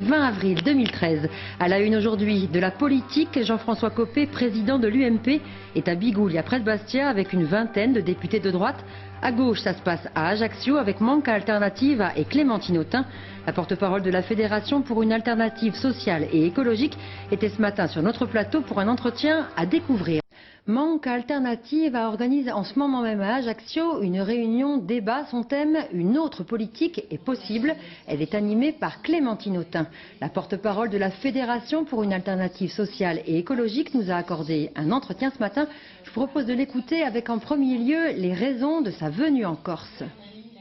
20 avril 2013. À la une aujourd'hui de la politique, Jean-François Copé, président de l'UMP, est à Bigoulia, près de Bastia, avec une vingtaine de députés de droite. À gauche, ça se passe à Ajaccio, avec Manca Alternativa et Clémentine Autain. La porte-parole de la Fédération pour une alternative sociale et écologique était ce matin sur notre plateau pour un entretien à découvrir. Manca Alternativa organise en ce moment même à Ajaccio une réunion débat. Son thème, une autre politique est possible. Elle est animée par Clémentine Autain. La porte-parole de la Fédération pour une alternative sociale et écologique nous a accordé un entretien ce matin. Je vous propose de l'écouter avec en premier lieu les raisons de sa venue en Corse.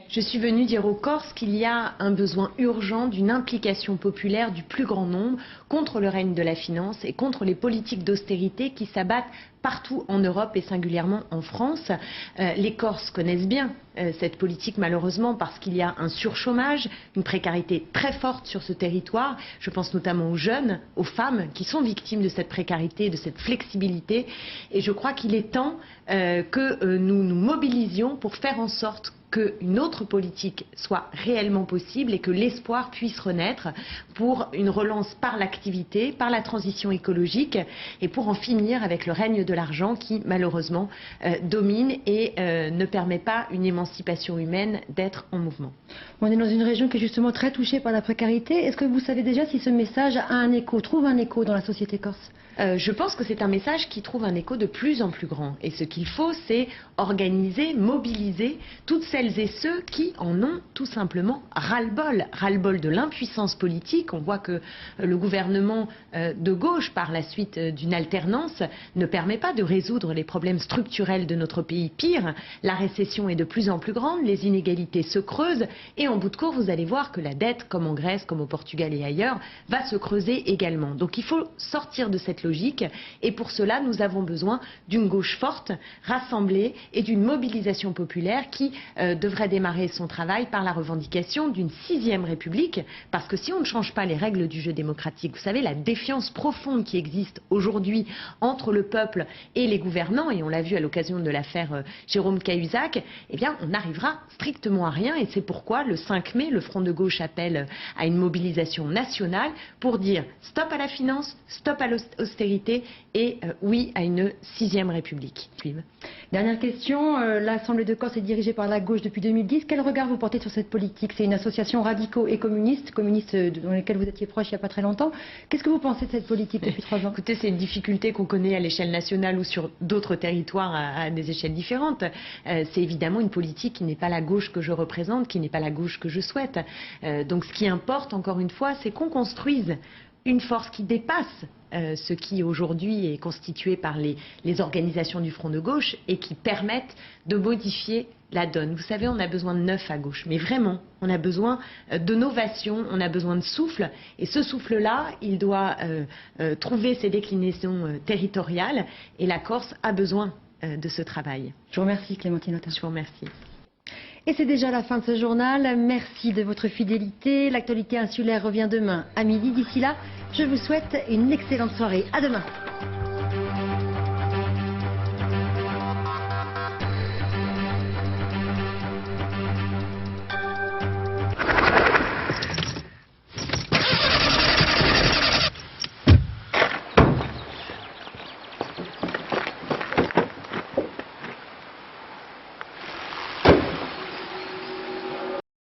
Je suis venue dire aux Corses qu'il y a un besoin urgent d'une implication populaire du plus grand nombre contre le règne de la finance et contre les politiques d'austérité qui s'abattent partout en Europe et singulièrement en France. Les Corses connaissent bien cette politique malheureusement parce qu'il y a un surchômage, une précarité très forte sur ce territoire. Je pense notamment aux jeunes, aux femmes qui sont victimes de cette précarité, de cette flexibilité. Et je crois qu'il est temps que nous nous mobilisions pour faire en sorte qu'une autre politique soit réellement possible et que l'espoir puisse renaître pour une relance par l'activité, par la transition écologique et pour en finir avec le règne de l'argent qui malheureusement domine et ne permet pas une émancipation humaine d'être en mouvement. On est dans une région qui est justement très touchée par la précarité. Est-ce que vous savez déjà si ce message a un écho, trouve un écho dans la société corse ? Je pense que c'est un message qui trouve un écho de plus en plus grand. Et ce qu'il faut, c'est organiser, mobiliser toutes celles et ceux qui en ont tout simplement ras-le-bol. Ras-le-bol de l'impuissance politique. On voit que le gouvernement de gauche, par la suite d'une alternance, ne permet pas de résoudre les problèmes structurels de notre pays. Pire, la récession est de plus en plus grande, les inégalités se creusent et en bout de course, vous allez voir que la dette, comme en Grèce, comme au Portugal et ailleurs, va se creuser également. Donc il faut sortir de cette logique et pour cela nous avons besoin d'une gauche forte, rassemblée et d'une mobilisation populaire qui devrait démarrer son travail par la revendication d'une 6e République, parce que si on ne change pas les règles du jeu démocratique, vous savez la défiance profonde qui existe aujourd'hui entre le peuple et les gouvernants, et on l'a vu à l'occasion de l'affaire Jérôme Cahuzac, eh bien on n'arrivera strictement à rien et c'est pourquoi le 5 mai le Front de gauche appelle à une mobilisation nationale pour dire stop à la finance, stop à l'austérité et oui à une 6e République. Dernière question, l'Assemblée de Corse est dirigée par la gauche depuis 2010. Quel regard vous portez sur cette politique? C'est une association radicaux et communistes dans lesquels vous étiez proche il n'y a pas très longtemps. Qu'est-ce que vous pensez de cette politique depuis 3 ans? Écoutez, c'est une difficulté qu'on connaît à l'échelle nationale ou sur d'autres territoires à des échelles différentes. C'est évidemment une politique qui n'est pas la gauche que je représente, qui n'est pas la gauche que je souhaite. Donc ce qui importe, encore une fois, c'est qu'on construise une force qui dépasse ce qui aujourd'hui est constitué par les organisations du Front de gauche et qui permettent de modifier la donne. Vous savez, on a besoin de neuf à gauche, mais vraiment, on a besoin de novation, on a besoin de souffle, et ce souffle-là, il doit trouver ses déclinaisons territoriales, et la Corse a besoin de ce travail. Je vous remercie Clémentine Autain. Je vous remercie. Et c'est déjà la fin de ce journal. Merci de votre fidélité. L'actualité insulaire revient demain à midi. D'ici là, je vous souhaite une excellente soirée. À demain.